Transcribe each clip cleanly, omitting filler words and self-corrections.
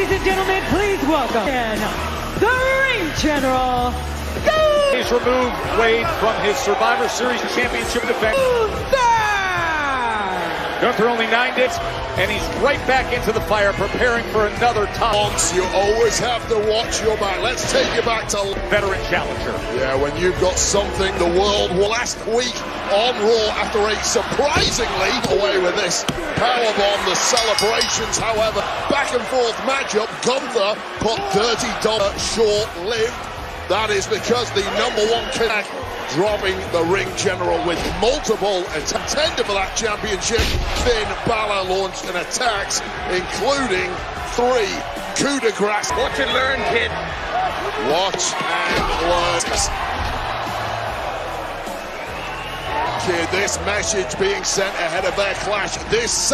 Ladies and gentlemen, please welcome the Ring General, He's removed Wade from his Survivor Series championship defense. Gunther only 9 hits, and he's right back into the fire, preparing for another top. You always have to watch your back. Let's take you back to Veteran challenger. Yeah, when you've got something the world will last week on Raw after a surprisingly away with this powerbomb. The celebrations, however, back and forth matchup. Gunther put Dirty Dom short-lived. That is because the #1 connect dropping the Ring General with multiple contender for that championship. Finn Balor launched an attacks, including 3 coup de grace. Watch and learn, kid. Watch and learn. Kid, this message being sent ahead of their clash this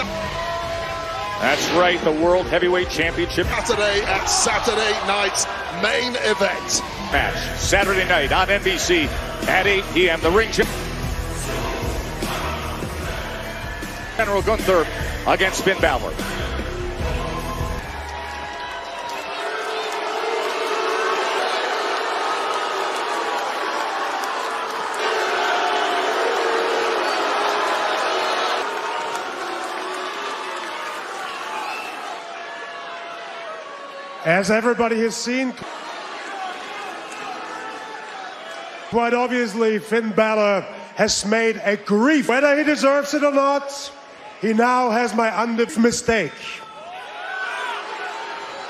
That's right, the World Heavyweight Championship Saturday at Saturday night's main event. match. Saturday night on NBC at 8 p.m. The Ring General Gunther against Finn Balor. As everybody has seen, quite obviously, Finn Balor has made a grief. Whether he deserves it or not, he now has my mistake.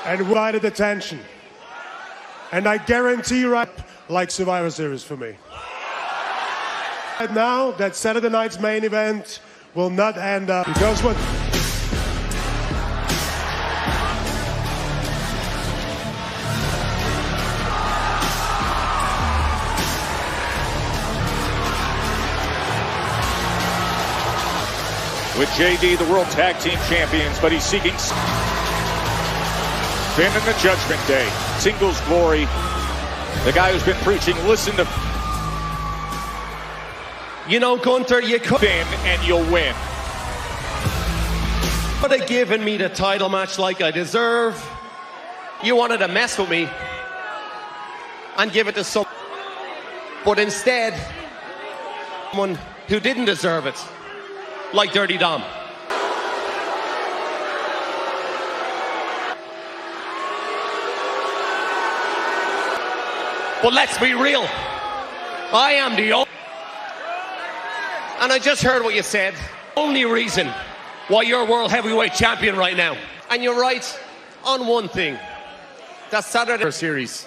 And divided attention. And I guarantee right like Survivor Series for me. Right now, that Saturday night's main event will not end up because what? With JD, the World Tag Team Champions, but he's seeking Finn in the Judgment Day. Singles glory. The guy who's been preaching, listen to You know, Gunther, you could Finn and you'll win. have given me the title match like I deserve. You wanted to mess with me and give it to someone, but instead, someone who didn't deserve it. Like Dirty Dom. But let's be real. I am the only... And I just heard what you said. Only reason why you're World Heavyweight Champion right now. And you're right on one thing. That Saturday Series.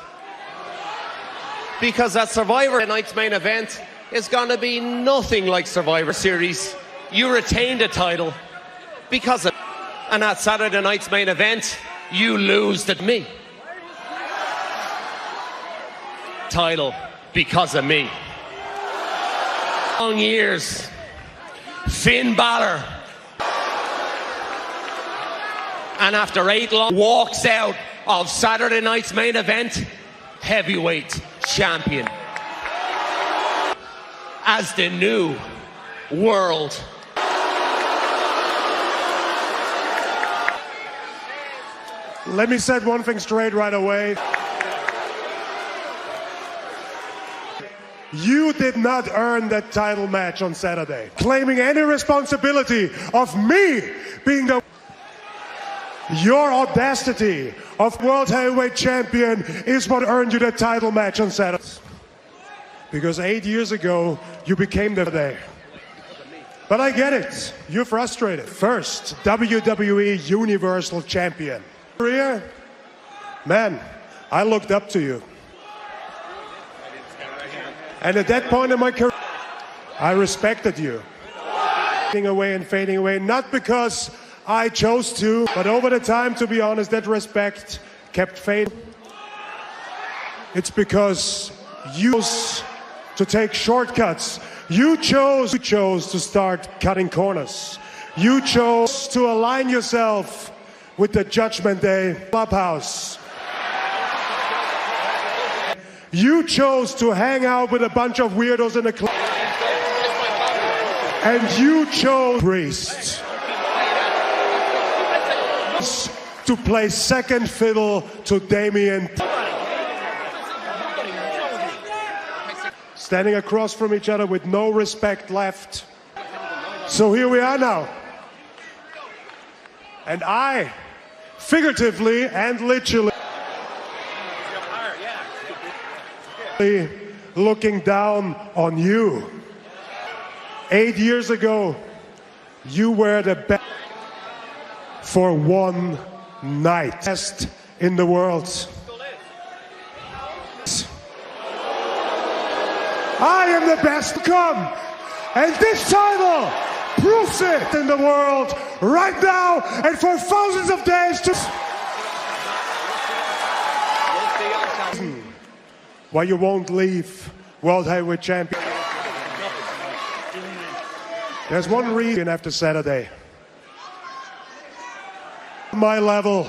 Because that Survivor night's main event is going to be nothing like Survivor Series. You retained the title because of, and at Saturday night's main event, you lose to me. Title because of me. Long years, Finn Balor, and after 8 long walks out of Saturday night's main event, heavyweight champion as the new world. Let me set one thing straight right away. You did not earn that title match on Saturday. Claiming any responsibility of me being the... Your audacity of World Heavyweight Champion is what earned you the title match on Saturday. Because 8 years ago, you became the day. But I get it. You're frustrated. First, WWE Universal Champion. Career? Man, I looked up to you. And at that point in my career, I respected you. Fading away, not because I chose to, but over the time, to be honest, that respect kept fading. It's because you chose to take shortcuts. You chose to start cutting corners. You chose to align yourself with the Judgment Day clubhouse. You chose to hang out with a bunch of weirdos in the club. And you chose priest to play second fiddle to Damien. Standing across from each other with no respect left. So here we are now. And I, figuratively and literally, looking down on you. 8 years ago, you were the best for one night. Best in the world. I am the best to come, and this title proves it in the world right now and for thousands of days to why you won't leave World Heavyweight Champion. There's one reason after Saturday. My level.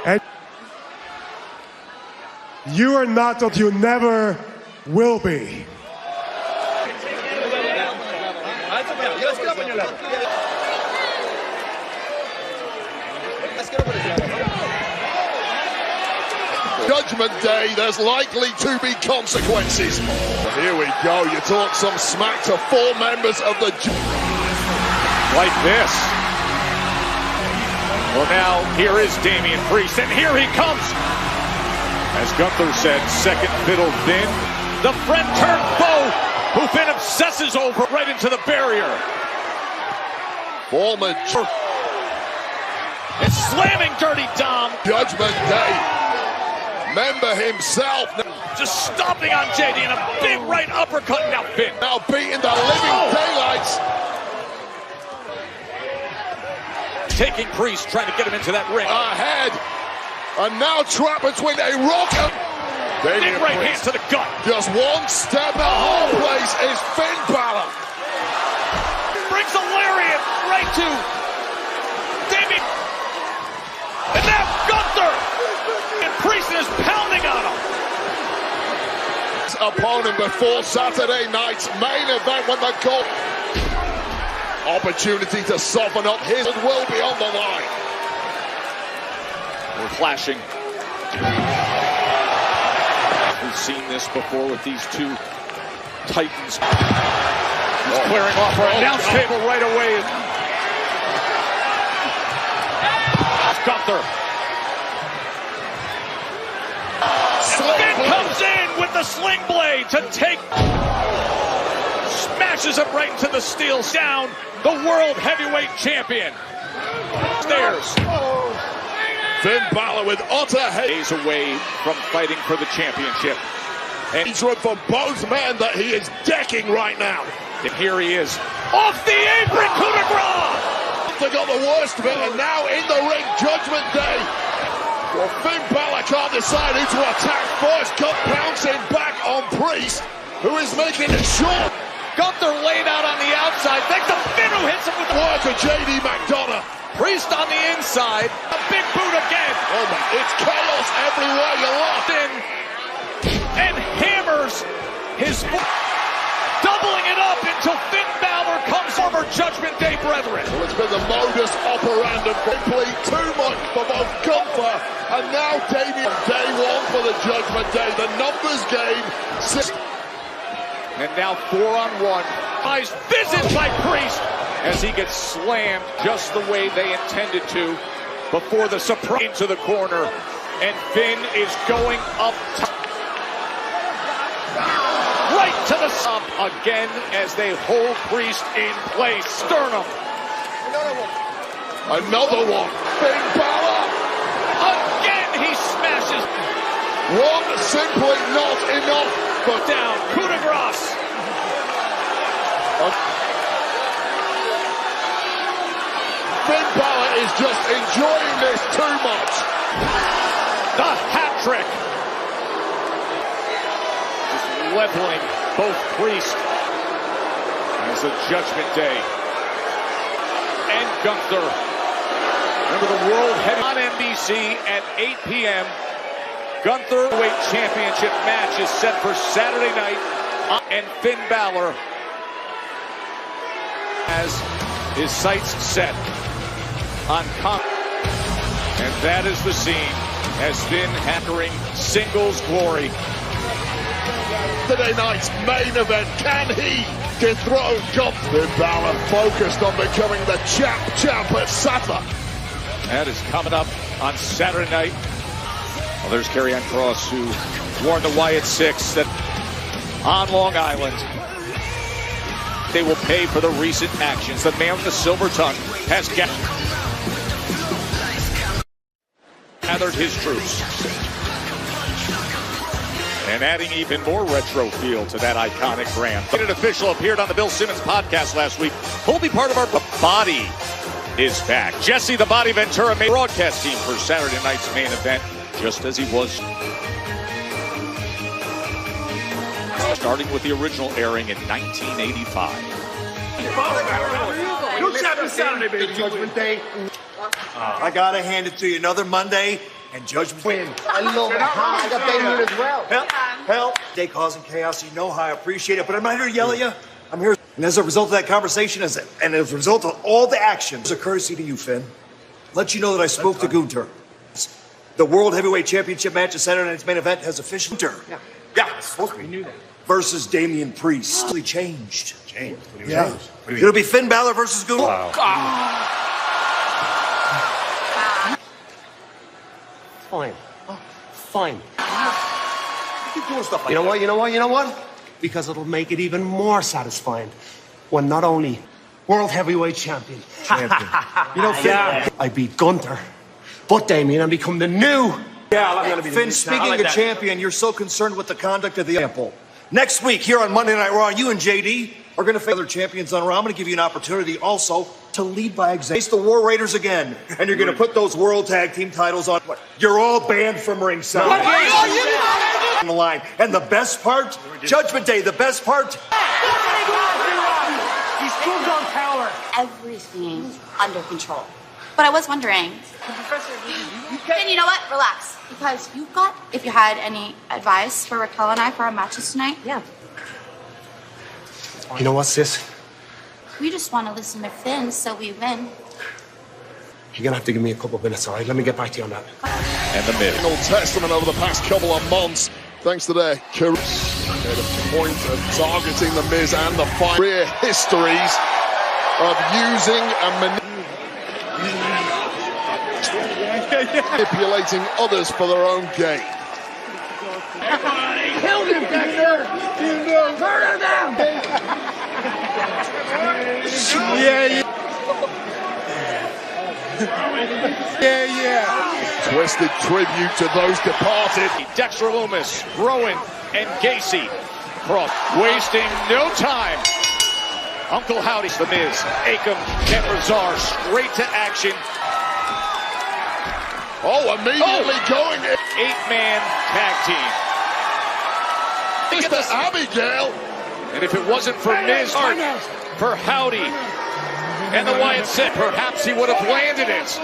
And you are not what you never will be. Judgment Day, there's likely to be consequences. Here we go, you talk some smack to 4 members of the like this. Well, now here is Damian Priest, and here he comes. As Gunther said, second fiddle Finn, the friend turned foe, who Finn obsesses over right into the barrier. former It's slamming Dirty Dom. Judgment Day member himself. Just stomping on JD and a big right uppercut. Now Finn. Now beating the living daylights. Taking Priest, trying to get him into that ring. Ahead. And now trapped between a rock and Big right hand to the gut. Just one step in the whole place is Finn Balor. Brings a lariat right to Damien. And now Gunther. And Priest is pounding on him. His opponent before Saturday night's main event when the goal. Opportunity to soften up. His will be on the line. We're flashing. We've seen this before with these two titans. He's clearing off our announce table right away. Gunther. Finn comes in with the sling blade to take. Smashes him right into the steel. Down the World Heavyweight Champion. Stairs. Finn Balor with utter hate. Days away from fighting for the championship. And He's room for both men that he is decking right now. and here he is. Off the apron, coup de grace! They got the worst of it, and now in the ring, Judgment Day. Well, Finn Balor can't decide who to attack first. Cut bouncing back on Priest, who is making it short. Gunther laid out on the outside. Thanks to Finn, who hits him with the Work of JD McDonough. Priest on the inside. A big boot again. Oh my, it's chaos everywhere you look. In and hammers his doubling it up until Finn Balor comes over Judgment Day brethren. Well, it's been the modus operandi, complete too much for both Gunther and now Damien. Day one for the Judgment Day, the numbers game. And now 4-on-1. Nice visit by Priest as he gets slammed just the way they intended to before the surprise into the corner. And Finn is going up top. Right to the top again as they hold Priest in place. Sternum. Another one. Finn Balor. Again he smashes. One simply not enough. But down. Coup de grace. Finn Balor is just enjoying this too much. The hat trick. Just leveling both Priest as the Judgment Day and Gunther. Remember the World Heavy on NBC at 8 p.m. Gunther Weight Championship match is set for Saturday night, and Finn Balor has his sights set on and that is the scene as Finn hammering singles glory. Saturday night's main event. Can he dethrone Gunther? Finn Balor focused on becoming the champ at Saturday. That is coming up on Saturday night. Well, there's Karrion Kross, who warned the Wyatt Six that on Long Island they will pay for the recent actions. The man with the silver tongue has gathered his troops and adding even more retro feel to that iconic brand. An official appeared on the Bill Simmons podcast last week. He'll be part of our Body is back. Jesse the Body Ventura made broadcast team for Saturday night's main event, just as he was. Starting with the original airing in 1985. New champion Saturday, baby. Judgment Day. I gotta hand it to you. Another Monday and Judgment Day. I love it. I got Damien as well. Help. Day causing chaos. You know how I appreciate it, but I'm not here to yell at you. I'm here. And as a result of that conversation, and as a result of all the actions, it's a courtesy to you, Finn. Let you know that I spoke to Gunther. The World Heavyweight Championship match at Saturday night's main event has officially Yeah, it's supposed to be. We knew that. Versus Damian Priest. Really changed. Changed? It'll be Finn Balor versus Gunther. Wow. Fine. Fine. Keep doing stuff like You know what? Because it'll make it even more satisfying when not only World Heavyweight Champion. Finn, I beat Gunther, but Damien, I become the new. Finn, speaking of champion, you're so concerned with the conduct of the example. Next week, here on Monday Night Raw, you and JD are going to face other champions on Raw. I'm going to give you an opportunity also to lead by example. Face the War Raiders again, and you're going to put those World Tag Team titles on. You're all banned from ringside. On the line. And the best part, Judgment Day, the best part. He's proved on power. Everything under control. But I was wondering, and you know what? Relax. Because you've got, if you had any advice for Raquel and I for our matches tonight. Yeah. You know what, sis? We just want to listen to Finn so we win. You're going to have to give me a couple of minutes, all right? Let me get back to you on that. And the Miz. Old Testament over the past couple of months, thanks to their career. Made a point of targeting the Miz and the career histories of using and manipulating others for their own gain. Kill him, Dexter! Murder them! Twisted tribute to those departed. Dexter Lumis, Rowan, and Gacy. Cross wasting no time. Uncle Howdy's the Miz. Akam, Ken Razar, straight to action. Oh, immediately going in. 8-man tag team. Mr. Abigail. And if it wasn't for Miz, for Howdy and the Wyatt Six, perhaps he would have landed it.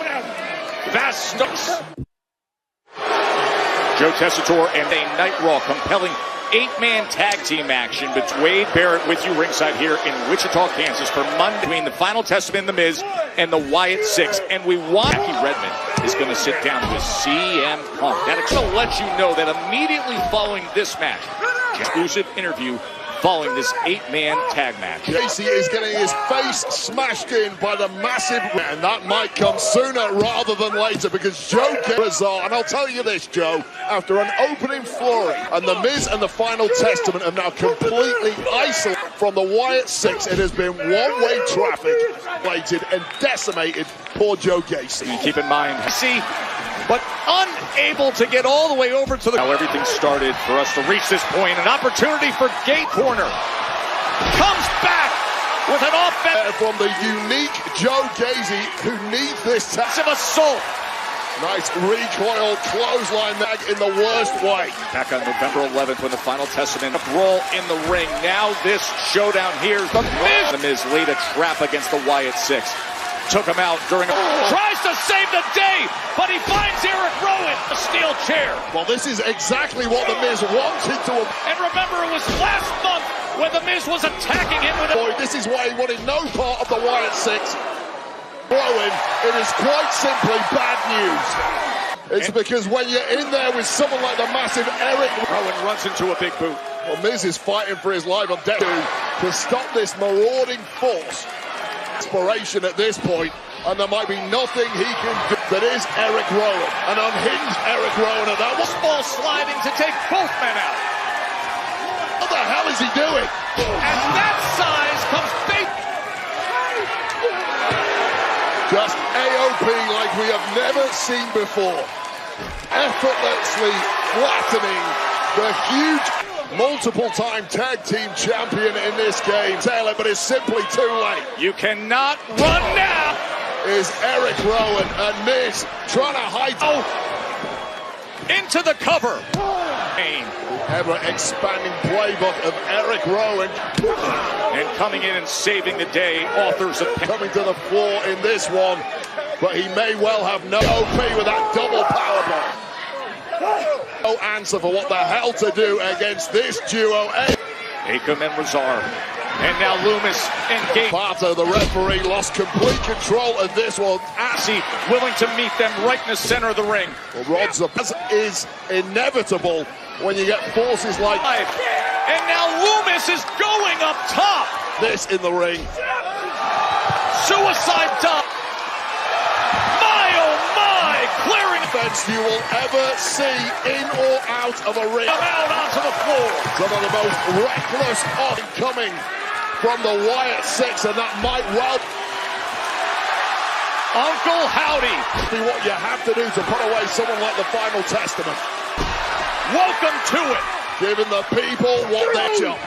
Vast stunts. Joe Tessitore and a Night Raw compelling 8-man tag team action between Wade Barrett with you ringside here in Wichita, Kansas for Monday between the Final Testament, the Miz, and the Wyatt Six. And we want Jackie Redmond is going to sit down with CM Punk. That's going to let you know that immediately following this match, exclusive interview following this 8-man tag match. Gacy is getting his face smashed in by the massive, and that might come sooner rather than later because Joe Razar, and I'll tell you this, Joe, after an opening flurry, and the Miz and the Final Testament are now completely isolated from the Wyatt Six. It has been one-way traffic, weighted and decimated poor Joe Gacy. You keep in mind, but unable to get all the way over to the... How everything started for us to reach this point. An opportunity for Gate Corner. Comes back with an offense from the unique Joe Gacy, who needs this massive assault. Nice recoil clothesline mag in the worst way. Back on November 11th when the Final Testament brawl in the ring. Now this showdown here. The Miz. The Miz laid a trap against the Wyatt Six. Took him out during tries to save the day, but he finds Eric Rowan, a steel chair. Well, this is exactly what the Miz wanted to. And remember, it was last month when the Miz was attacking him with a... Boy, this is why he wanted no part of the Wyatt Six. Rowan, it is quite simply bad news. It's because when you're in there with someone like the massive Eric Rowan runs into a big boot. Well, Miz is fighting for his life on deck to stop this marauding force. Inspiration at this point, and there might be nothing he can do. That is Eric Rowan, an unhinged Eric Rowan at that. This ball sliding to take both men out. What the hell is he doing? At that size comes big. Just AOP like we have never seen before. Effortlessly flattening the huge multiple-time tag team champion in this game. Taylor, but it's simply too late. You cannot run now. Is Eric Rowan and Miz trying to hide into the cover. Ever-expanding playbook of Eric Rowan. And coming in and saving the day, authors of coming to the floor in this one, but he may well have no OP with that double powerbomb. No answer for what the hell to do against this duo. Akam and Razar. And now Loomis engaged. Pato, the referee, lost complete control of this one. Assy willing to meet them right in the center of the ring. Well, Rod's is inevitable when you get forces like... And now Loomis is going up top. This in the ring. Suicide dive. My, oh my, clearing defense you will ever see in or out of a ring. Out onto the floor. Some of the most reckless coming from the Wyatt Six, and that might well... Uncle Howdy. Be what you have to do to put away someone like the Final Testament. Welcome to it. Giving the people what they jump.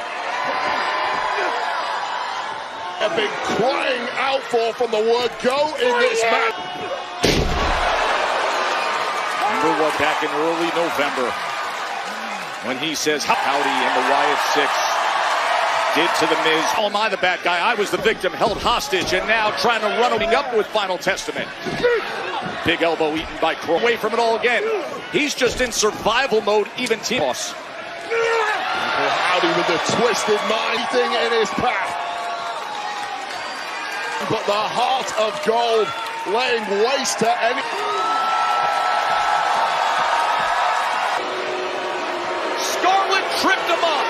Have been crying out from the word go in this match. Remember what back in early November when he says Howdy and the Wyatt Six did to the Miz. Oh, am I the bad guy? I was the victim, held hostage, and now trying to run up with Final Testament. Big elbow eaten by Crow. Away from it all again. He's just in survival mode, even team boss. Howdy with the twisted mind thing in his path. But the heart of gold laying waste to any... Scarlett tripped him up.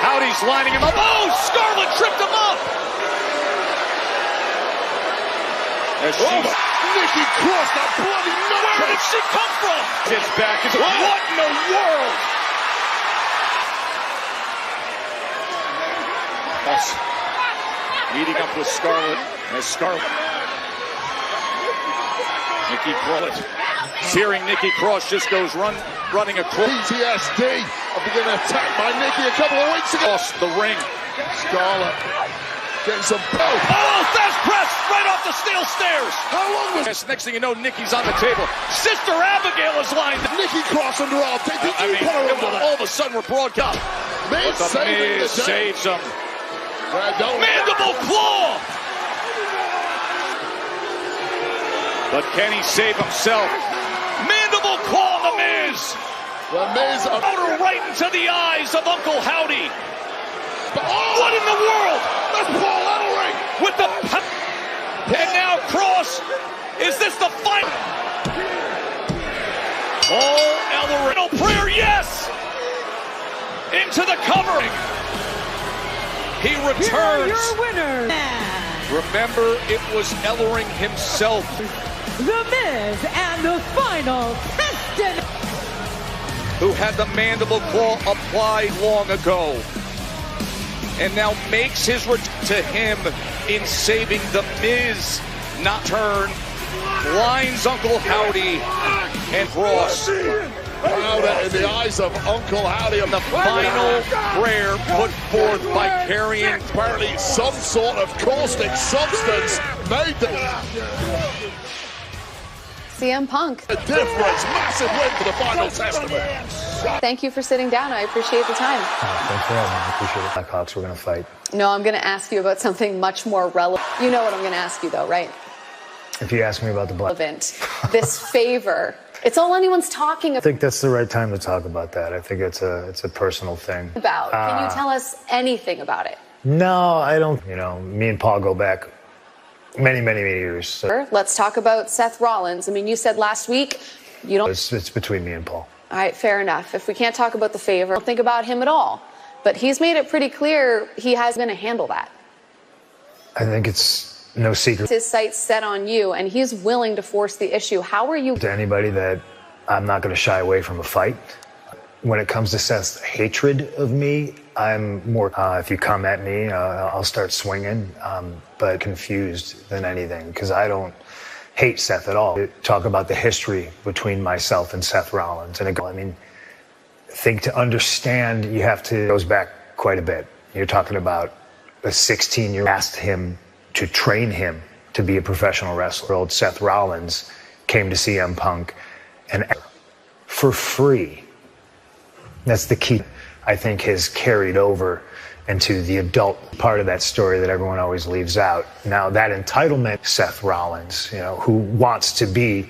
Howdy's lining him up. Oh, Scarlett tripped him up. Nikki Cross, that bloody nutcase. Where did she come from? It's back. What in the world? Meeting up with Scarlett. As Scarlett. Nikki Cross. Searing Nikki Cross just goes running across. PTSD of being attacked by Nikki a couple of weeks ago. Across the ring. Scarlett getting some... Oh, Thesz press right off the steel stairs. How long was this? Next thing you know, Nikki's on the table. Sister Abigail is lined up. Nikki Cross under arm. All of a sudden we're broadcast. Miz saves him. Mandible claw. But can he save himself? Mandible claw on the Miz. The Miz outer right into the eyes of Uncle Howdy. What in the world? That's Paul Ellering with the and now Cross. Is this the final? Paul Ellering. No prayer, yes. Into the covering. He returns. Here are your winners. Remember, it was Ellering himself. The Miz and the Final Testament. Who had the mandible claw applied long ago. And now makes his return to him in saving the Miz. Not turn. Blinds Uncle Howdy and Cross. Louder in the eyes of Uncle Howdy. The final prayer put forth by carrying apparently some sort of caustic substance made the CM Punk. A difference, massive win for the Final Testament. Thank you for sitting down. I appreciate the time. Thanks for having me. I appreciate it. Blackhawks, we're going to fight. No, I'm going to ask you about something much more relevant. You know what I'm going to ask you, though, right? If you ask me about the relevant, this favor. It's all anyone's talking about. I think that's the right time to talk about that. I think it's a personal thing. Can you tell us anything about it? No, I don't. You know, me and Paul go back many, many, many years. So Let's talk about Seth Rollins. I mean, you said last week you don't. it's between me and Paul. All right, fair enough. If we can't talk about the favor, don't think about him at all. But he's made it pretty clear he has going to handle that. I think it's no secret His sights set on you, and he's willing to force the issue. How are you? to anybody that I'm not going to shy away from a fight. When it comes to Seth's hatred of me, I'm more, if you come at me, I'll start swinging, but confused than anything, because I don't hate Seth at all. Talk about the history between myself and Seth Rollins. And I mean, think to understand, you have to, it goes back quite a bit. You're talking about a 16-year-old asked him to train him to be a professional wrestler. Old Seth Rollins came to CM Punk and for free. That's the key, I think, has carried over into the adult part of that story that everyone always leaves out. Now, that entitlement, Seth Rollins, who wants to be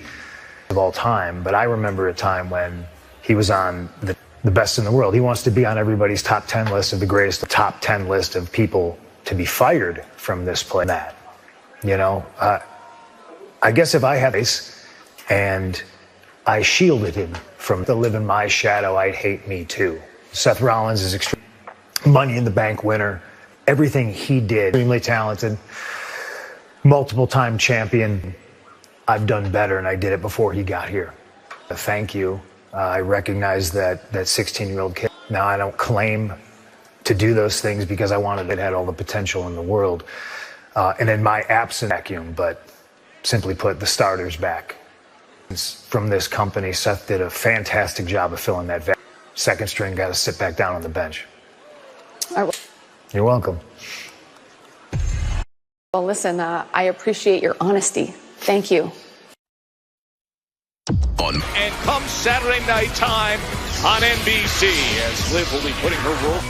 of all time, but I remember a time when he was on the best in the world. He wants to be on everybody's top 10 list of the greatest, top 10 list of people to be fired from this place. I guess if I had this and I shielded him from the live in my shadow, I'd hate me too. Seth Rollins is extreme Money in the Bank winner. Everything he did, extremely talented, multiple-time champion. I've done better, and I did it before he got here. Thank you. I recognize that 16-year-old kid. Now, I don't claim to do those things because I wanted it had all the potential in the world. And in my absence, vacuum, but simply put, the starter's back. From this company, Seth did a fantastic job of filling that vacuum. Second string got to sit back down on the bench. You're welcome. Well, listen, I appreciate your honesty. Thank you. And come Saturday night time on NBC, as Liv will be putting her role.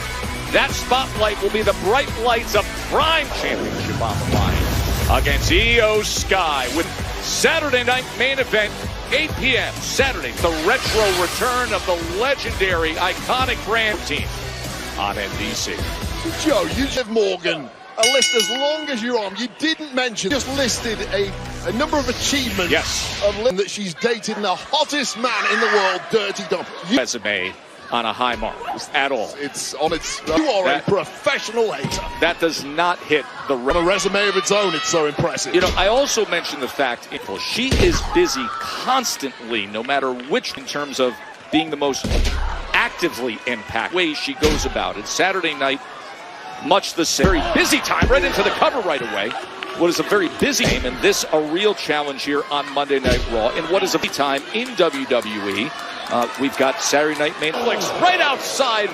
That spotlight will be the bright lights of Prime Championship on the line against Io Sky with Saturday night main event, 8 p.m. Saturday, the retro return of the legendary, iconic brand team on NBC. Joe, you Liv Morgan, a list as long as you're on. You didn't mention, just listed a number of achievements of Liv that she's dated the hottest man in the world, Dirty Dom. Resume on a high mark at all. It's on its. You are a professional hater. That does not hit the on a resume of its own. It's so impressive. I also mentioned the fact she is busy constantly, no matter which, in terms of being the most actively impact way she goes about it. Saturday night, much the same. Very busy time, right into the cover right away. What is a very busy game, and this a real challenge here on Monday Night Raw. And what is a busy time in WWE? We've got Saturday Night Main Flicks right outside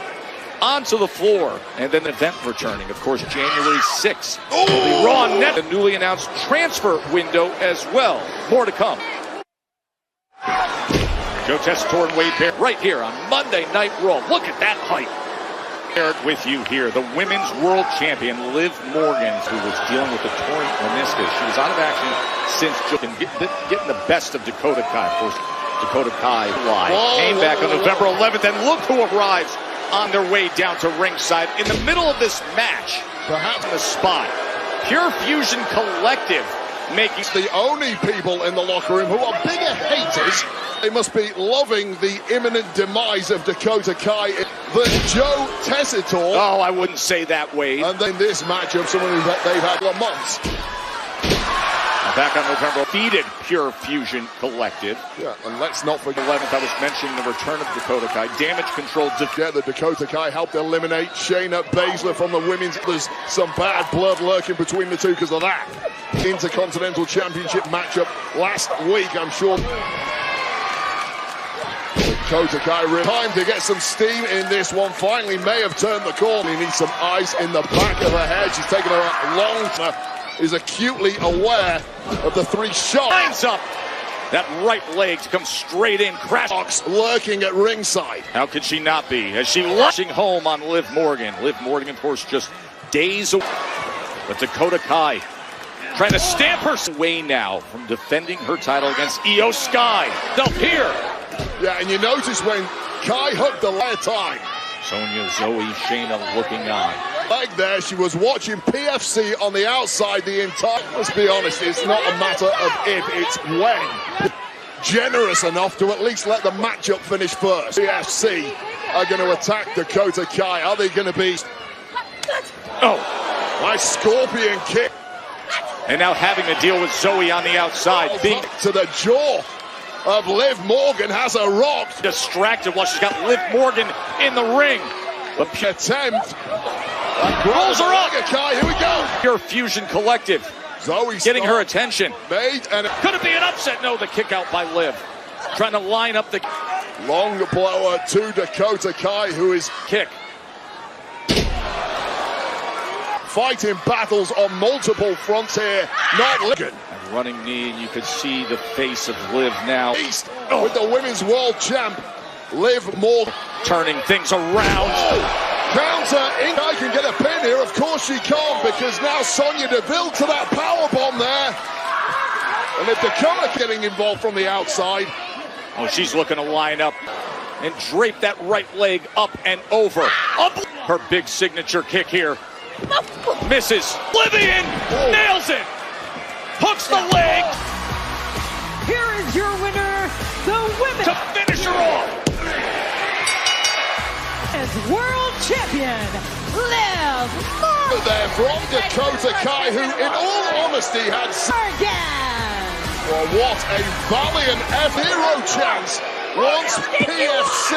onto the floor. And then the event returning, of course, January 6th. Will be Raw Net, the newly announced transfer window as well. More to come. Joe Tessitore and Wade Barrett right here on Monday Night Raw. Look at that height. With you here, the women's world champion, Liv Morgan, who was dealing with a torn meniscus. She was out of action since getting the best of Dakota Kai. Of course, Dakota Kai came back on November 11th, and look who arrives on their way down to ringside in the middle of this match. Perhaps in the spot. Pure Fusion Collective making the only people in the locker room who are bigger haters. They must be loving the imminent demise of Dakota Kai than Joe Tessitore. Oh, I wouldn't say that, Wade. And then this matchup, someone who they've had for months. Back on November, defeated Pure Fusion Collective. Yeah, and let's not forget 11th, I was mentioning the return of Dakota Kai. Damage control. Together, Dakota Kai helped eliminate Shayna Baszler from the women's. There's some bad blood lurking between the two because of that Intercontinental Championship matchup last week, I'm sure. Dakota Kai, time to get some steam in this one. Finally may have turned the corner. He needs some ice in the back of her head. She's taken her a long time. Is acutely aware of the three shots. Lines up. That right leg comes straight in. Crash. Lurking at ringside. How could she not be? As she rushing home on Liv Morgan. Liv Morgan, of course, just days away. But Dakota Kai trying to stamp her way now from defending her title against Io Sky. Up here. Yeah, and you notice when Kai hooked the last time. Sonya, Zoe, Shayna looking on. leg there. She was watching PFC on the outside the entire... Let's be honest, it's not a matter of if, it's when. Generous enough to at least let the matchup finish first. PFC are going to attack Dakota Kai. Are they going to be... Oh, nice scorpion kick. And now having to deal with Zoe on the outside. Being to the jaw of Liv Morgan, has a rock. Distracted while she's got Liv Morgan in the ring. Attempt. Rolls her up. Kai, here we go. Your Fusion Collective. Zoe getting her attention. Could it be an upset? No, the kick out by Liv. Trying to line up the long blower to Dakota Kai, who is kick. Fighting battles on multiple fronts here. Not Liv. Running knee, and you could see the face of Liv now. With the women's world champ, Liv Morgan. Turning things around. Counter, I can get a pin here. Of course she can't, because now Sonya Deville to that powerbomb there. And if Dakota getting involved from the outside. Oh, she's looking to line up and drape that right leg up and over. Up. Her big signature kick here. Misses. Oblivion nails it. Hooks the leg. Here is your winner, the women. To finish her off. As world champion, Liv Morgan. There from Dakota Kai, who in all honesty had... Well, what a valiant F-Hero chance once PFC...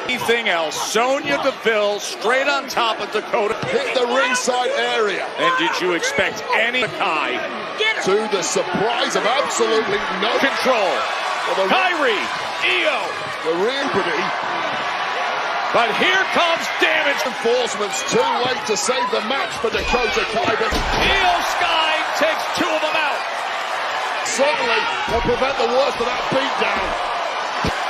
Anything else, Sonya Deville straight on top of Dakota. Hit the ringside area. And did you expect any Kai? To the surprise of absolutely no control. Well, Kyrie, Io. The Rimpity. But here comes damage. Reinforcements too late to save the match for Dakota Kai. But Io Sky takes two of them out. Suddenly will prevent the worst of that beatdown.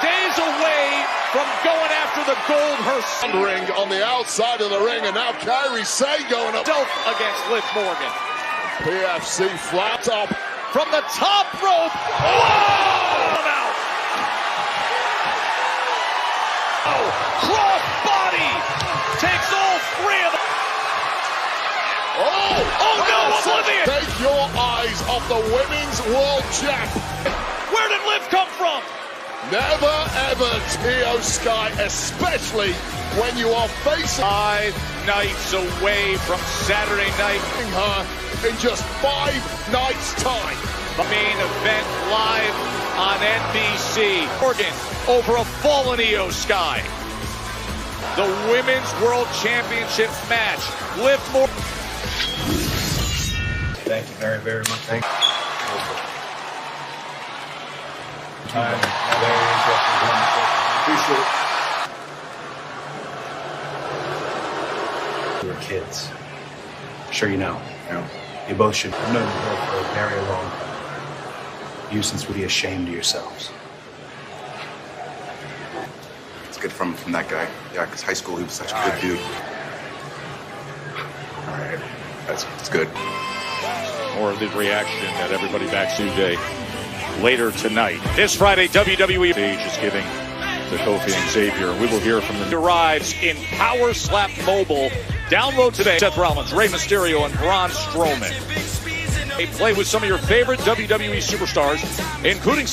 Days away from going after the gold herself. Ring on the outside of the ring, and now Kairi Sane going up against Liv Morgan. PFC flat top from the top rope. Whoa! Out. Oh, cross body takes all three of them. Oh no, Oblivion! Take your eyes off the women's world champ. Where did Liv come from? Never ever Io Sky, especially when you are facing 5 nights away from Saturday night. Her in just 5 nights' time. The main event live on NBC. Morgan over a fallen Io Sky. The Women's World Championship match. Liv Morgan. Thank you very, very much. Thank you. Very interesting. Appreciate it. We were kids. Sure you know. You both should have known her for a very long time. You since would be ashamed of yourselves. It's good from that guy. Yeah, because high school he was such a good dude. All right, that's good. More of the reaction at Everybody Backstage Day later tonight. This Friday, WWE stage is giving to Kofi and Xavier. We will hear from them. Arrives in Power Slap Mobile. Download today. Seth Rollins, Rey Mysterio, and Braun Strowman. They play with some of your favorite WWE superstars, including...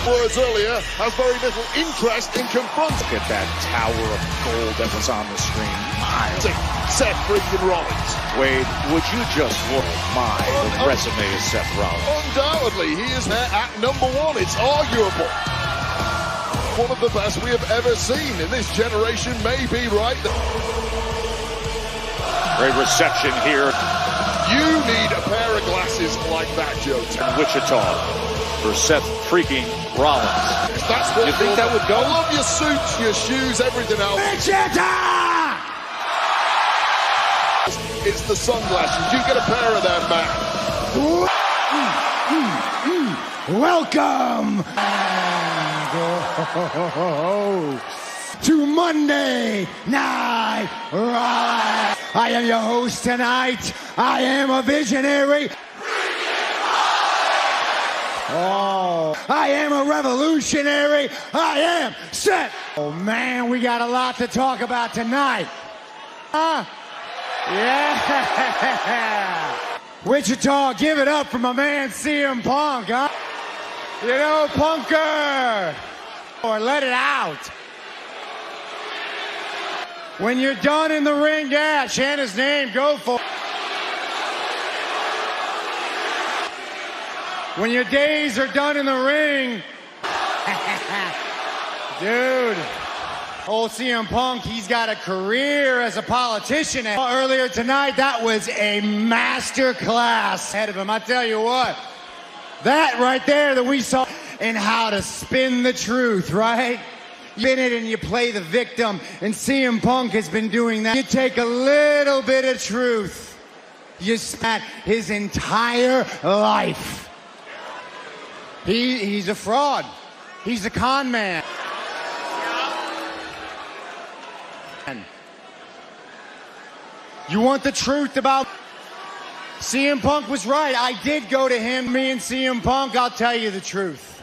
Words earlier has very little interest in confronting. Look at that tower of gold that was on the screen. Seth freaking Rollins. Wade, would you just look at the resume of Seth Rollins? Undoubtedly, he is there at number one. It's arguable. One of the best we have ever seen in this generation, may be right. Great reception here. You need a pair of glasses like that, Joe. Wichita for Seth freaking Rollins. That's what you think that would go? I love your suits, your shoes, everything else. Wichita! It's the sunglasses. You get a pair of them, man. Welcome to Monday Night Raw. I am your host tonight. I am a visionary. Oh, I am a revolutionary. I am set. Oh, man, we got a lot to talk about tonight. Huh? Yeah. Wichita, give it up for my man CM Punk, huh? You know, Punker. Or let it out. When you're done in the ring, yeah, chant his name, go for it. When your days are done in the ring, dude, old CM Punk, he's got a career as a politician. Earlier tonight, that was a master class ahead of him. I tell you what, that right there that we saw in how to spin the truth, right? You spin it and you play the victim, and CM Punk has been doing that. You take a little bit of truth, you spat his entire life. He's a fraud. He's a con man. You want the truth about CM Punk was right. I did go to him, me and CM Punk, I'll tell you the truth.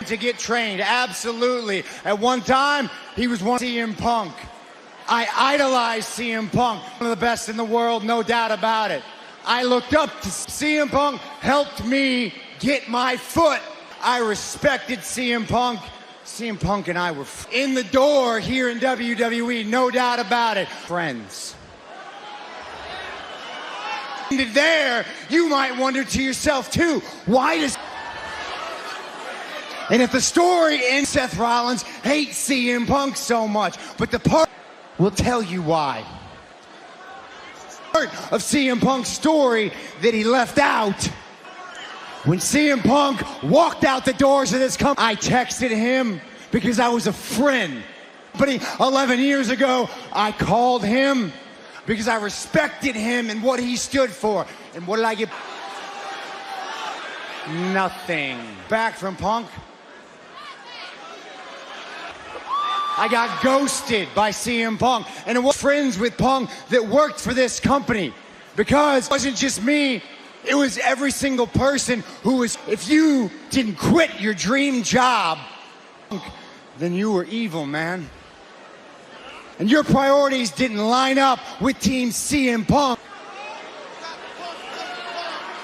To get trained, absolutely. At one time, he was one CM Punk. I idolized CM Punk, one of the best in the world, no doubt about it. I looked up to CM Punk, helped me get my foot. I respected CM Punk. CM Punk and I were in the door here in WWE, no doubt about it. Friends. There, you might wonder to yourself too, why does... And if the story ends, Seth Rollins hates CM Punk so much, but the part will tell you why. Part of CM Punk's story that he left out. When CM Punk walked out the doors of this company, I texted him because I was a friend. But 11 years ago, I called him because I respected him and what he stood for. And what did I get? Nothing. Back from Punk. I got ghosted by CM Punk, and it was friends with Punk that worked for this company, because it wasn't just me, it was every single person who was, if you didn't quit your dream job, then you were evil, man. And your priorities didn't line up with Team CM Punk.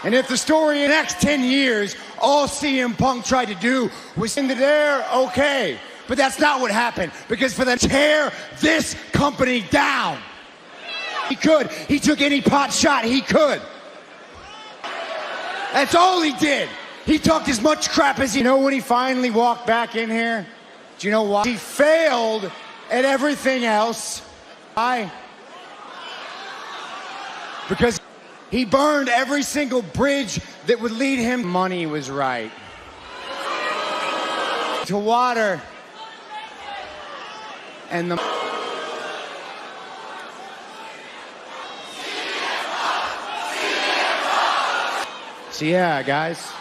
And if the story in the next 10 years, all CM Punk tried to do was into there, okay. But that's not what happened, because for them to tear this company down, he could. He took any pot shot he could. That's all he did. He talked as much crap as he... You know when he finally walked back in here? Do you know why? He failed at everything else. Why? Because he burned every single bridge that would lead him. Money was right. To water... And the... So yeah, guys.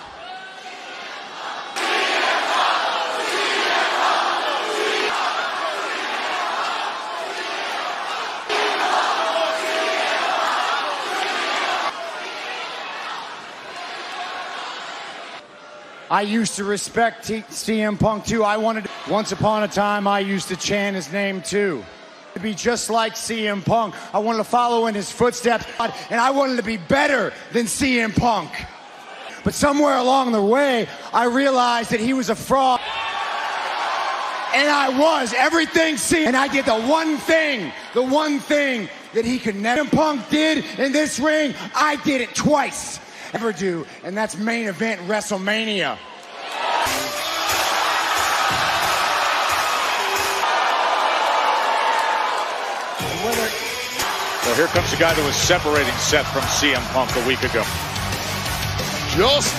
I used to respect CM Punk too. Once upon a time, I used to chant his name too. To be just like CM Punk. I wanted to follow in his footsteps, and I wanted to be better than CM Punk. But somewhere along the way, I realized that he was a fraud. And I was everything CM. And I did the one thing that he could never. CM Punk did in this ring, I did it twice. Ever do, and that's main event WrestleMania. So here comes the guy that was separating Seth from CM Punk a week ago. Just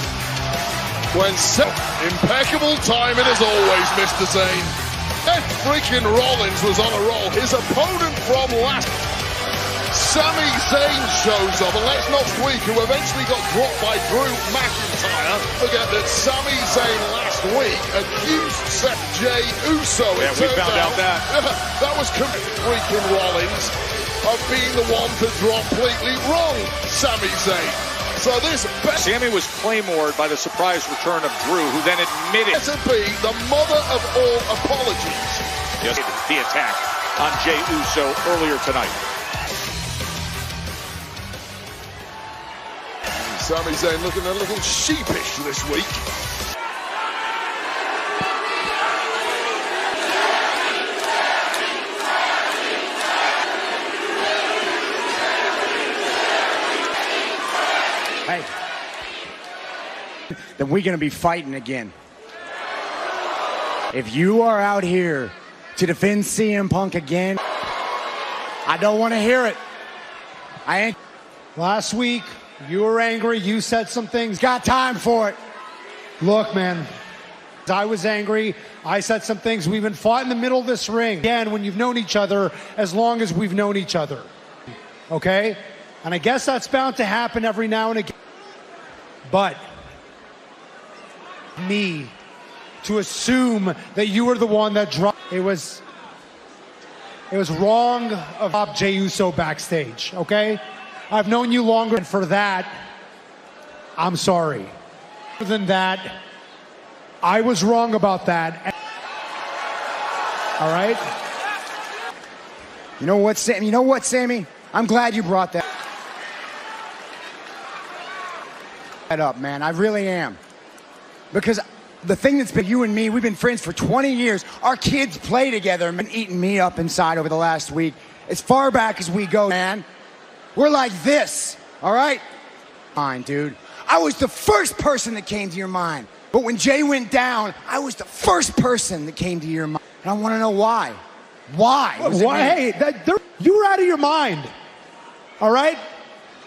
when Seth, impeccable timing as always, Mr. Zayn. Seth freaking Rollins was on a roll. His opponent from last, Sami Zayn, shows up, and let's not tweak, who eventually got dropped by Drew McIntyre. Forget that Sami Zayn last week accused Seth J. Uso. Yeah, we found out that. That was freaking Rollins of being the one to drop completely wrong Sami Zayn. So this Sammy was claymored by the surprise return of Drew, who then admitted to be the mother of all apologies. Yes, the attack on Jey Uso earlier tonight. Sami Zayn looking a little sheepish this week. Hey, then we're going to be fighting again. If you are out here to defend CM Punk again, I don't want to hear it. I ain't. Last week, you were angry. You said some things. Got time for it. Look, man, I was angry. I said some things. We've been fought in the middle of this ring. Again, when you've known each other as long as we've known each other. Okay? And I guess that's bound to happen every now and again. But me to assume that you were the one that dropped it was wrong of Jey Uso backstage, okay? I've known you longer, and for that, I'm sorry. Other than that, I was wrong about that. All right? You know what, Sammy? I'm glad you brought that up, man. I really am. Because the thing that's been you and me, we've been friends for 20 years. Our kids play together and been eating me up inside over the last week. As far back as we go, man. We're like this, all right? Fine, dude. I was the first person that came to your mind. But when Jay went down, I was the first person that came to your mind. And I want to know why. Why? Why? Hey, you were out of your mind, all right?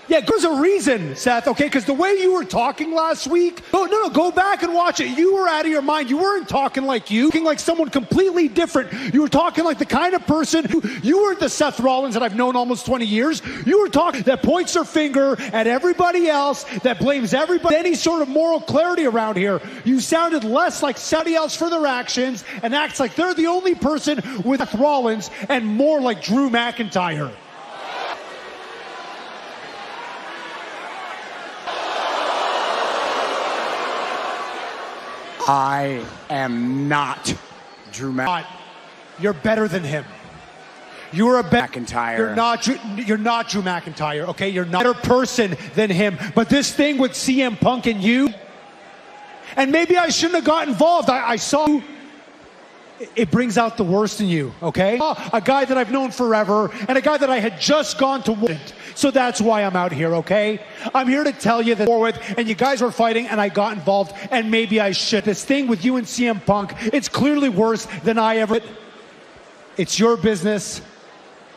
Yeah, there's a reason, Seth, okay? Because the way you were talking last week, go back and watch it. You were out of your mind. You weren't talking like you, talking like someone completely different. You were talking like the kind of person you weren't the Seth Rollins that I've known almost 20 years. You were talking that points their finger at everybody else, that blames everybody, any sort of moral clarity around here. You sounded less like somebody else for their actions and acts like they're the only person with Seth Rollins and more like Drew McIntyre. I am not Drew McIntyre. You're better than him. You're a better McIntyre. You're not Drew McIntyre, okay? You're not a better person than him. But this thing with CM Punk and you, and maybe I shouldn't have got involved. I saw you. It brings out the worst in you, okay? A guy that I've known forever and a guy that I had just gone to war. So that's why I'm out here, okay? I'm here to tell you that and you guys were fighting and I got involved and maybe I should. This thing with you and CM Punk, it's clearly worse than I ever. It's your business.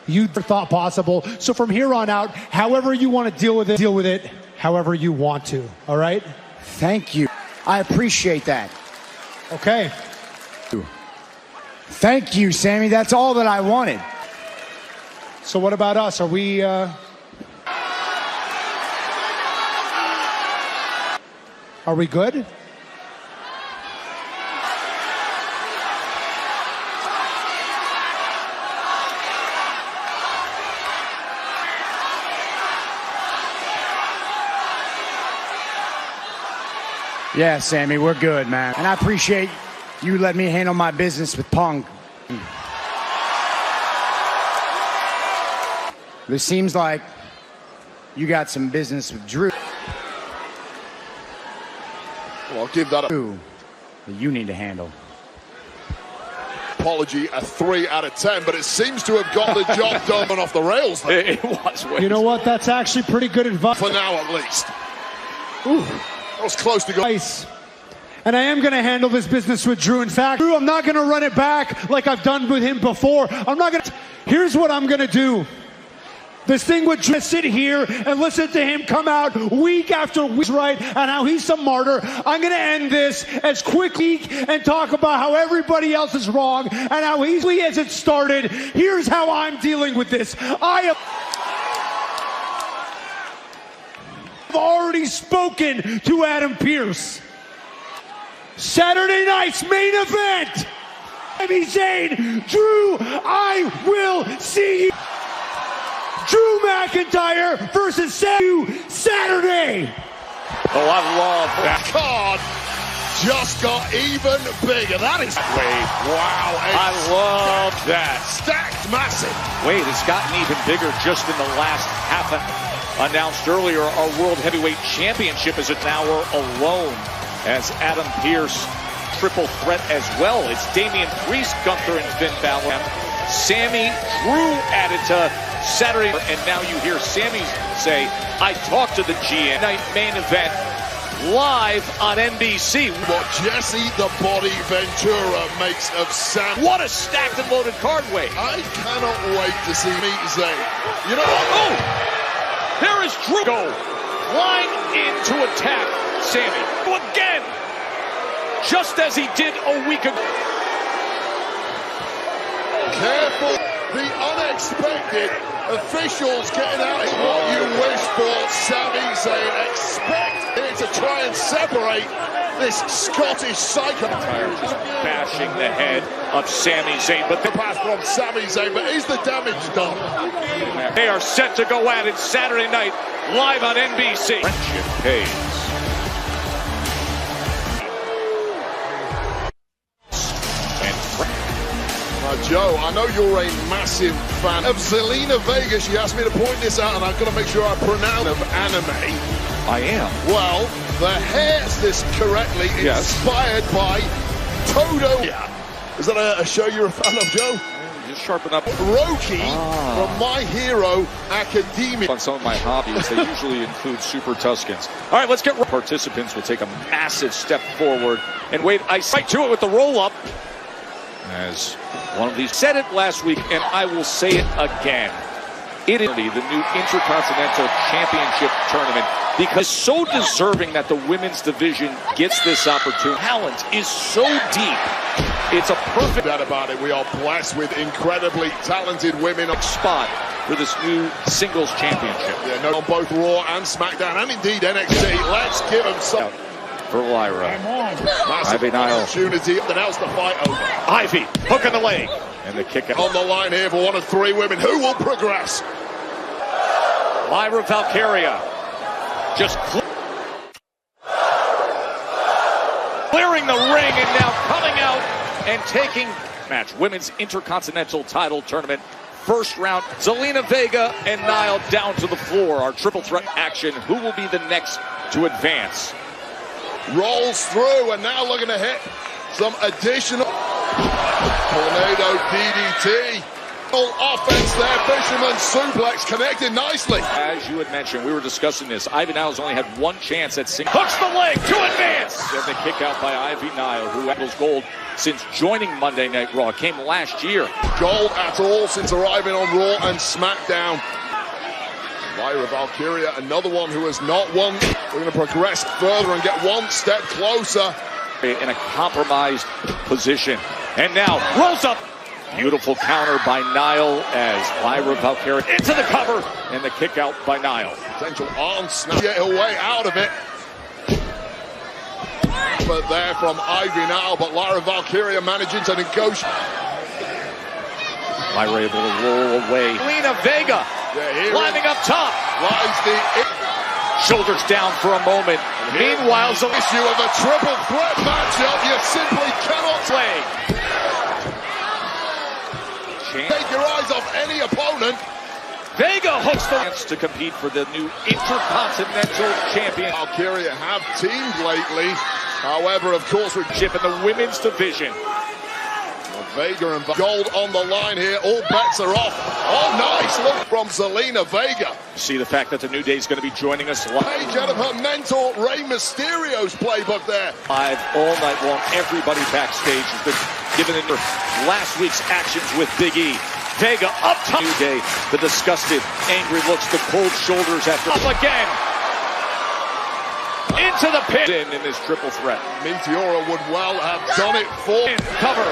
You never thought possible. So from here on out, however you want to deal with it however you want to, all right? Thank you. I appreciate that. Okay. Thank you, Sammy. That's all that I wanted. So what about us? Are we, Are we good? Yeah, Sammy, we're good, man. And I appreciate you letting me handle my business with Punk. It seems like you got some business with Drew. Well, I'll give that that you need to handle. Apology a 3 out of 10, but it seems to have got the job done off the rails there. It was. You know what? That's actually pretty good advice. For now, at least. Ooh, that was close to going. And I am going to handle this business with Drew. In fact, Drew, I'm not going to run it back like I've done with him before. I'm not going to. Here's what I'm going to do. This thing with Drew, sit here and listen to him come out week after week, right, and how he's some martyr. I'm going to end this as quickly and talk about how everybody else is wrong and how easily as it started. Here's how I'm dealing with this. I have already spoken to Adam Pearce. Saturday night's main event. Sami Zayn, Drew, I will see you. Drew McIntyre versus Saturday. Oh, I love that. Card just got even bigger. That is Wade. Wow. I love that. Stacked massive. Wade has gotten even bigger just in the last half an announced earlier. Our World Heavyweight Championship is an hour alone as Adam Pearce triple threat as well. It's Damian Priest, Gunther, and Finn Balor. Sammy Drew added to Saturday, and now you hear Sammy say, I talked to the GM. Night main event live on NBC. What Jesse the Body Ventura makes of Sam. What a stacked and loaded card, Wade. I cannot wait to see Meet Zayn. You know what? Oh! There is Drew. Go. Flying in to attack Sammy. Again! Just as he did a week ago. Careful. The unexpected. Officials getting out is what you wish for. Sami Zayn. Expect it to try and separate this Scottish psycho. Just bashing the head of Sami Zayn, but the pass from Sami Zayn, but is the damage done? They are set to go at it Saturday night, live on NBC. Friendship pays. Joe, I know you're a massive fan of Zelina Vega. She asked me to point this out, and I've got to make sure I pronounce of anime. I am. Well, the hair's this correctly inspired by Todo. Yeah. Is that a show you're a fan of, Joe? Just sharpen up. Roki from My Hero Academia. On some of my hobbies, they usually include Super Tuscans. All right, let's get participants will take a massive step forward. And wait, I right to it with the roll-up. As one of these said it last week, and I will say it again. It is the new Intercontinental Championship Tournament because so deserving that the women's division gets this opportunity. Talent is so deep. It's a perfect doubt about it. We are blessed with incredibly talented women. Spot for this new singles championship. Yeah, no, on both Raw and SmackDown, and indeed NXT. Let's give them some. For Lyra. Ivy Nile. Opportunity to announce the fight over. Ivy, hook in the leg. And the kick out. On the line here for one of three women. Who will progress? Lyra Valkyria. Just clearing the ring and now coming out and taking match. Women's Intercontinental Title Tournament. First round. Zelina Vega and Nile down to the floor. Our triple threat action. Who will be the next to advance? Rolls through and now looking to hit some additional tornado DDT. Full offense there, Fisherman suplex connected nicely. As you had mentioned, we were discussing this. Ivy Nile's only had one chance at single. Hooks the leg to advance. And the kick out by Ivy Nile, who handles gold since joining Monday Night Raw. Came last year. Gold at all since arriving on Raw and SmackDown. Lyra Valkyria, another one who has not won. We're going to progress further and get one step closer. In a compromised position. And now rolls up. Beautiful counter by Nile as Lyra Valkyria into the cover. And the kick out by Nile. Potential arm snap. Get her way out of it. But there from Ivy Nile, but Lyra Valkyria managing to negotiate. Lyra able to roll away. Zelina Vega climbing up top. Lies the shoulders down for a moment. Meanwhile, the issue of a triple threat matchup, you simply cannot play. Take your eyes off any opponent. Vega hooks the chance to compete for the new Intercontinental Champion. Valkyria have teamed lately. However, of course, with chip in the women's division. Vega and gold on the line here. All bets are off. Oh, nice look from Zelina Vega. See the fact that the New Day is going to be joining us live. Page out of her mentor, Rey Mysterio's playbook there. Live all night long. Everybody backstage has been given into last week's actions with Big E. Vega up top. New Day, the disgusted, angry looks, the cold shoulders after. Up again. Into the pit. In this triple threat. Meteora would well have done it for cover.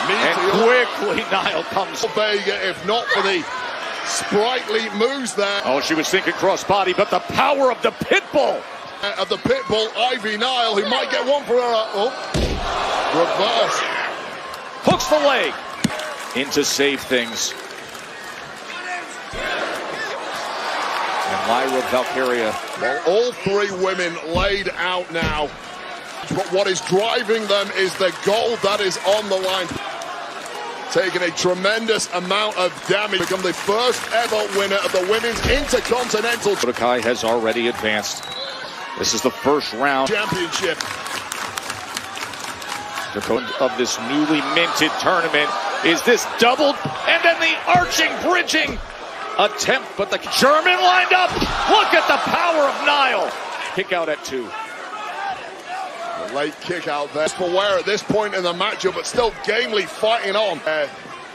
And quickly Nile comes. Vega, if not for the sprightly moves there. Oh, she was thinking crossbody, but the power of the Pitbull. Of the Pitbull, Ivy Nile, who might get one for her. Oh, reverse. Hooks the leg in to save things. Lyra Valkyria. Well, all three women laid out now. But what is driving them is the gold that is on the line. Taking a tremendous amount of damage. Become the first ever winner of the Women's Intercontinental. Budokai has already advanced. This is the first round Championship. of this newly minted tournament. Is this doubled? And then the arching, bridging attempt, but the German lined up. Look at the power of Nile. Kick out at 2. The late kick out there for Ware at this point in the matchup, but still gamely fighting on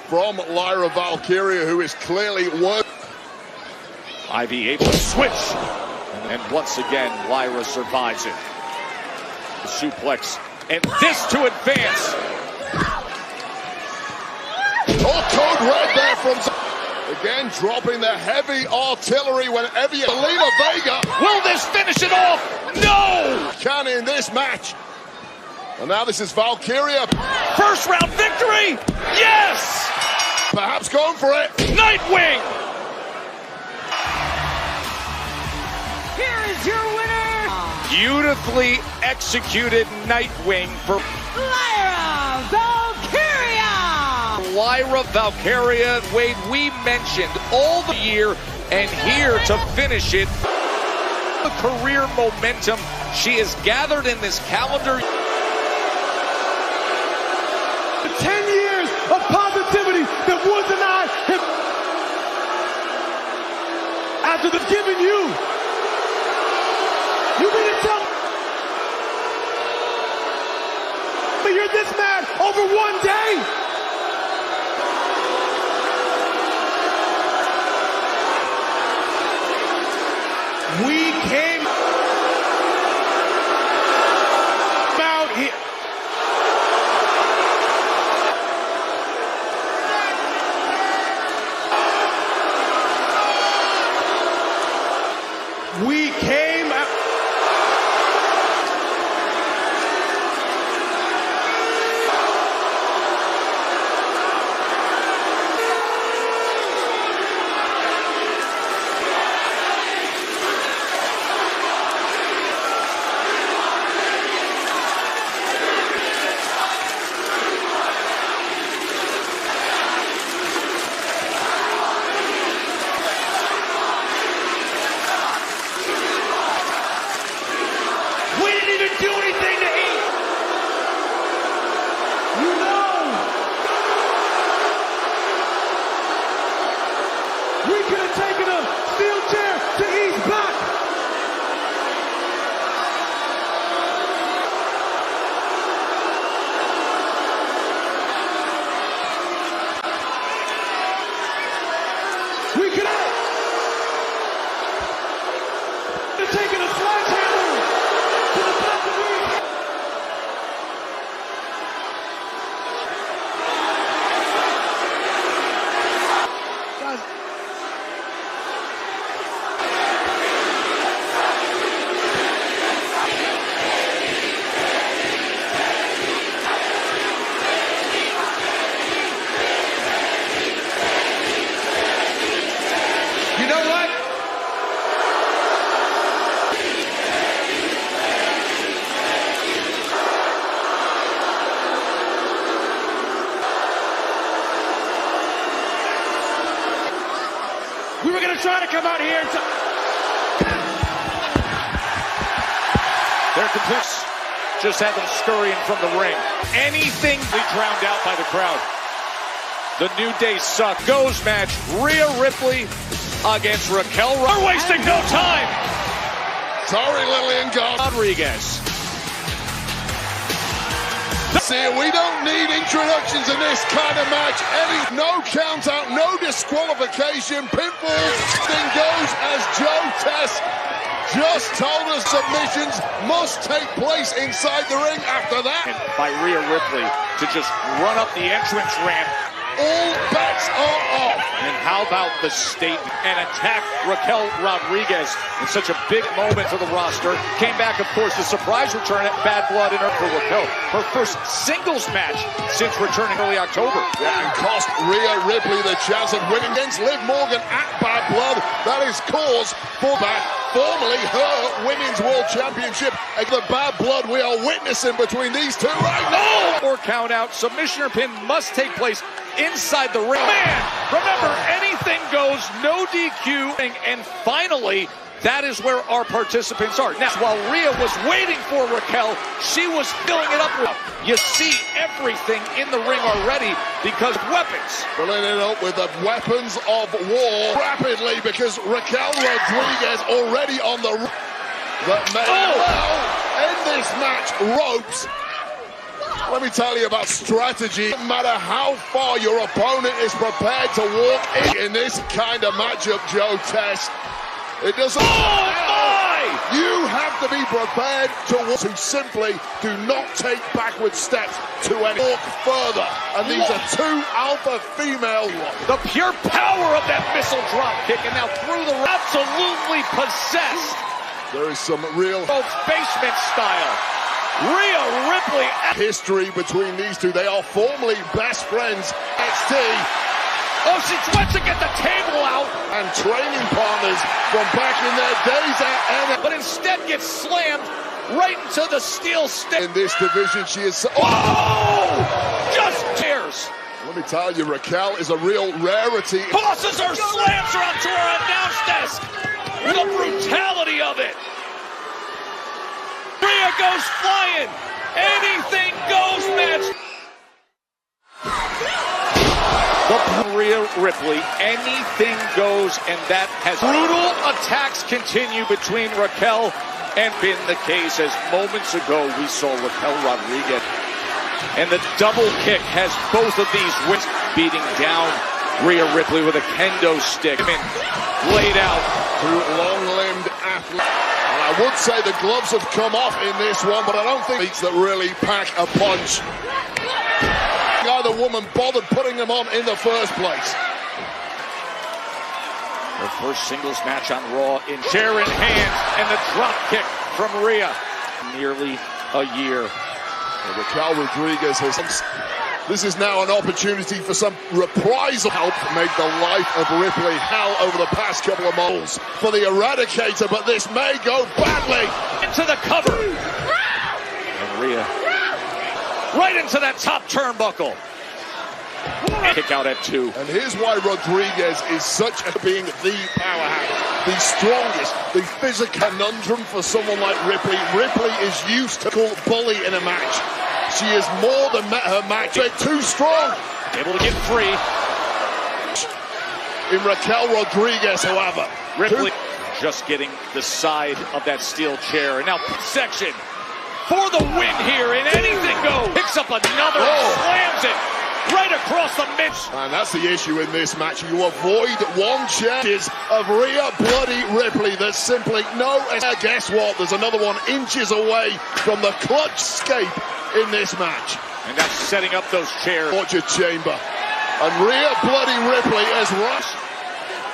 from Lyra Valkyria, who is clearly worth. Ivy able to switch. And once again, Lyra survives it. The suplex. And this to advance. Oh, code red there from... Again, dropping the heavy artillery whenever you... Zelina Vega. Will this finish it off? No! Can in this match. And now this is Valkyria. First round victory! Yes! Perhaps going for it. Nightwing! Here is your winner, Beautifully executed Nightwing for Lyra Valkyria! Lyra Valkyria. Wade, we mentioned all the year, and here to finish it. The career momentum she has gathered in this calendar. 10 years of positivity that Woods and I have, after they've given you mean to tell me you're this mad over one day? We came out here. We came out. Do anything to eat. You know, we could have taken a steel chair to East back. We could have taken a sledgehammer to the back of the ring. Guys. You know what? We were going to try to come out here and Their complex just had them scurrying from the ring. Anything they drowned out by the crowd. The New Day suck. Goes match. Rhea Ripley against Raquel. We're wasting no time. Sorry, Lillian Rodriguez. See, we don't need introductions in this kind of match. No count out, no disqualification. Pinfall thing goes as Joe Tess just told us submissions must take place inside the ring after that. And by Rhea Ripley to just run up the entrance ramp. All bets are off. And how How about the statement and attack Raquel Rodriguez in such a big moment for the roster? Came back, of course, the surprise return at Bad Blood in her for Raquel. Her first singles match since returning early October. Yeah, and cost Rhea Ripley the chance of winning against Liv Morgan at Bad Blood. That is cause for that, formerly her Women's World Championship. And the Bad Blood we are witnessing between these two right now. Or count out, submission or pin must take place inside the ring. Man, remember, anything goes, no DQ, and finally, that is where our participants are. Now, while Rhea was waiting for Raquel, she was filling it up. You see everything in the ring already because weapons. Filling it up with the weapons of war rapidly because Raquel Rodriguez already on the that may well end this match ropes. Let me tell you about strategy. No matter how far your opponent is prepared to walk in this kind of matchup, Joe Test, it doesn't matter. You have to be prepared to simply do not take backward steps to any walk further. And these are two alpha female. The pure power of that missile drop kick, and now through the absolutely possessed. There is some real basement style. Rhea Ripley. History between these two. They are formerly best friends. NXT. Oh, she wants to get the table out. And training partners from back in their days at NXT. But instead gets slammed right into the steel stick. In this division, she is... Oh! Just tears. Let me tell you, Raquel is a real rarity. Tosses her, slams her onto her announce desk. The brutality of it. Rhea goes flying. Anything goes match. Rhea Ripley, anything goes, and that has brutal attacks continue between Raquel and been the case as moments ago we saw Raquel Rodriguez. And the double kick has both of these wins beating down Rhea Ripley with a kendo stick. Laid out through long-limbed athlete. And I would say the gloves have come off in this one, but I don't think it's that really pack a punch. Neither woman bothered putting them on in the first place. Her first singles match on Raw in chair in hand, and the drop kick from Rhea. Nearly a year. Raquel Rodriguez has... This is now an opportunity for some reprisal. Help make the life of Ripley hell over the past couple of months for the Eradicator, but this may go badly. Into the cover. And Rhea right into that top turnbuckle. Kick out at 2. And here's why Rodriguez is such a being the powerhouse, the strongest, the physical conundrum for someone like Ripley. Ripley is used to call bully in a match. She is more than met her match. They're too strong. Able to get free. In Raquel Rodriguez, however. Ripley just getting the side of that steel chair. And now section for the win here. And anything goes. Picks up another and slams it right across the midst. And that's the issue in this match. You avoid one chances of Rhea Bloody Ripley. There's simply no... Guess what? There's another one inches away from the clutch escape in this match. And that's setting up those chairs. Torture chamber. And Rhea Bloody Ripley has rushed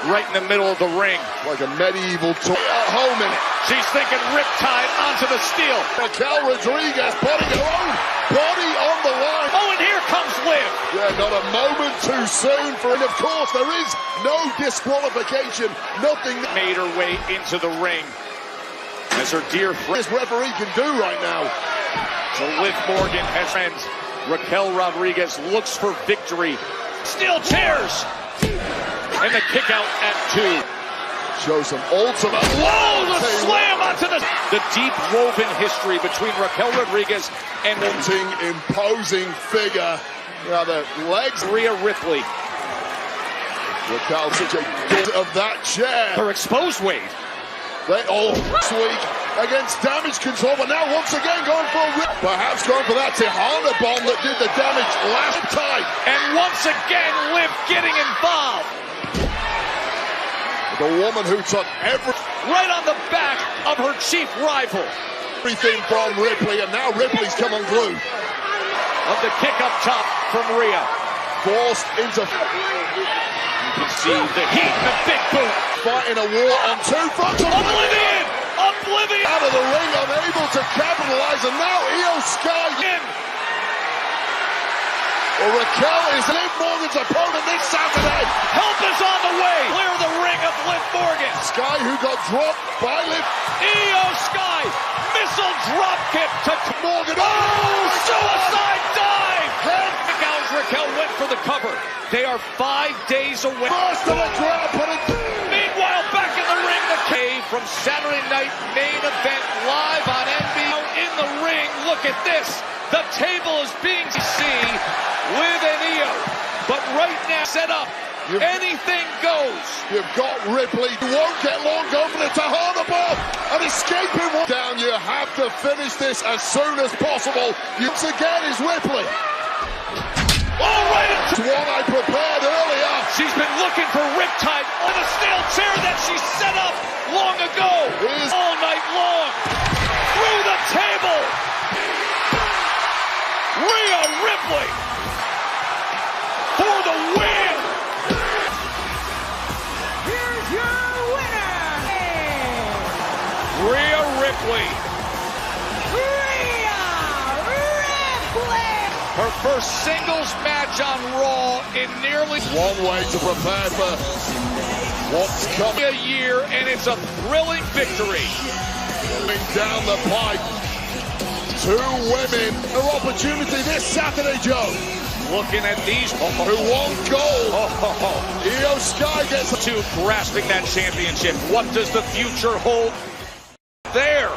right in the middle of the ring. Like a medieval home in it. She's thinking riptide onto the steel. Raquel Rodriguez putting her own body on the line. Oh, and here comes Liv. Yeah, not a moment too soon for, and of course there is no disqualification. Nothing made her way into the ring. As her dear friend, this referee can do right now. So Liv Morgan has friends. Raquel Rodriguez looks for victory. Steel chairs. And the kick out at 2. Show some ultimate. Whoa, the slam onto the deep woven history between Raquel Rodriguez and the imposing figure. Yeah, the legs. Rhea Ripley. Raquel, such a good of that chair. Her exposed weight. They this week against Damage Control, but now once again going for a rip. Perhaps going for that Tejana bomb that did the damage last time. And once again, Liv getting involved. The woman who took right on the back of her chief rival. Everything from Ripley, and now Ripley's come unglued. Of the kick up top from Rhea. Forced into... can see the heat, the big boot. Fighting a war on two fronts. Oblivion! Oblivion! Out of the ring, unable to capitalize, and now Io Sky in. Well, Raquel is Liv Morgan's opponent this Saturday. Help is on the way. Clear the ring of Liv Morgan. Sky, who got dropped by Liv. Io Sky, missile drop kick to Morgan. Oh, suicide dive! As Raquel went for the cover. They are 5 days away. First of the crowd, Meanwhile, back in the ring, the Cave from Saturday Night Main Event live on NBC. In the ring, look at this. The table is being seen with an Io. But right now, set up. Anything goes. You've got Ripley. You won't get long going for the Tejana bomb. And escaping one down. You have to finish this as soon as possible. Once again is Ripley. All right into one I prepared earlier. She's been looking for Riptide on a steel chair that she set up long ago. All night long. Through the table. Rhea Ripley for the win. Here's your winner. Rhea Ripley. Rhea Ripley. Her first singles match on Raw in nearly one way to prepare for what's coming. A year, and it's a thrilling victory. Coming down the pipe. Two women, their opportunity this Saturday, Joe. Looking at these who won gold. Io Sky gets to grasping that championship. What does the future hold there?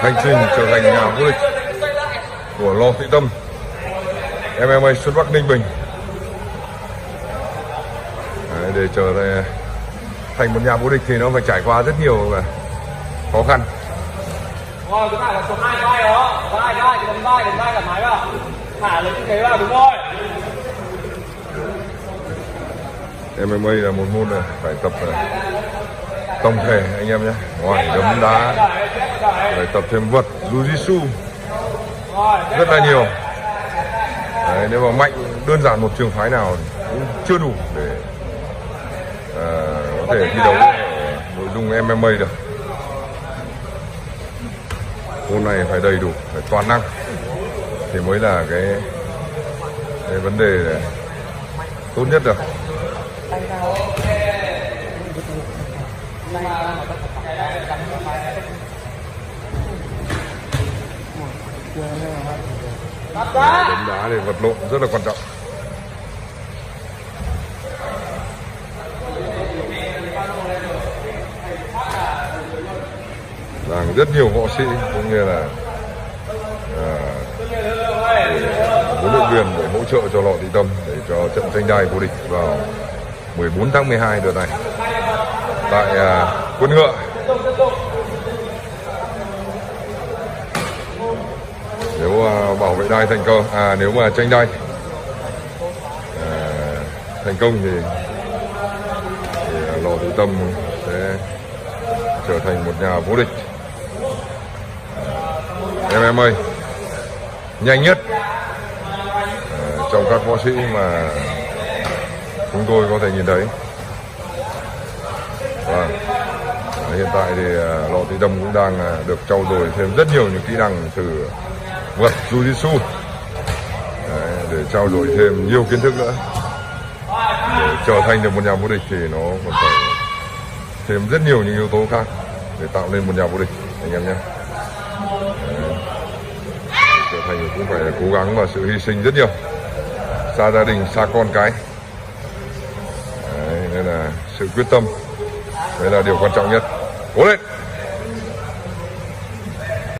Hành trình trở thành nhà vô địch của Lò Thị Tâm, MMA Xuân Bắc Ninh Bình. Đấy, để trở thành một nhà vô địch thì nó phải trải qua rất nhiều khó khăn. Rồi, cái này là số 2 vai đó, vai, cái đấm vai thoải mái vào, thả lấy tư thế vào, đúng rồi. MMA là một môn này phải tập tổng thể anh em nhé, ngoài đấm đá phải tập thêm vật, jiu-jitsu rất là nhiều. Đấy, nếu mà mạnh đơn giản một trường phái nào cũng chưa đủ để có thể thi đấu ở nội dung MMA được. Môn này phải đầy đủ, phải toàn năng thì mới là cái vấn đề tốt nhất được. Đấm đá để vật lộn rất là quan trọng. Rất nhiều võ sĩ cũng như là huấn luyện viên để hỗ trợ cho Lò Thị Tâm để cho trận tranh đai vô địch vào 14 tháng 12 đợt này tại Quân Ngựa. Nếu bảo vệ đai thành công, nếu mà tranh đai thành công thì Lò Thị Tâm sẽ trở thành một nhà vô địch MMA nhanh nhất trong các võ sĩ mà chúng tôi có thể nhìn thấy. Và hiện tại thì Lò Thị Tâm cũng đang được trau dồi thêm rất nhiều những kỹ năng từ vật jiu-jitsu để trau dồi thêm nhiều kiến thức nữa để trở thành được một nhà vô địch thì nó còn phải thêm rất nhiều những yếu tố khác để tạo nên một nhà vô địch anh em nhé. Trở thành cũng phải cố gắng và sự hy sinh rất nhiều, xa gia đình, xa con cái. Đấy, nên là sự quyết tâm mới là điều quan trọng nhất. Cố lên!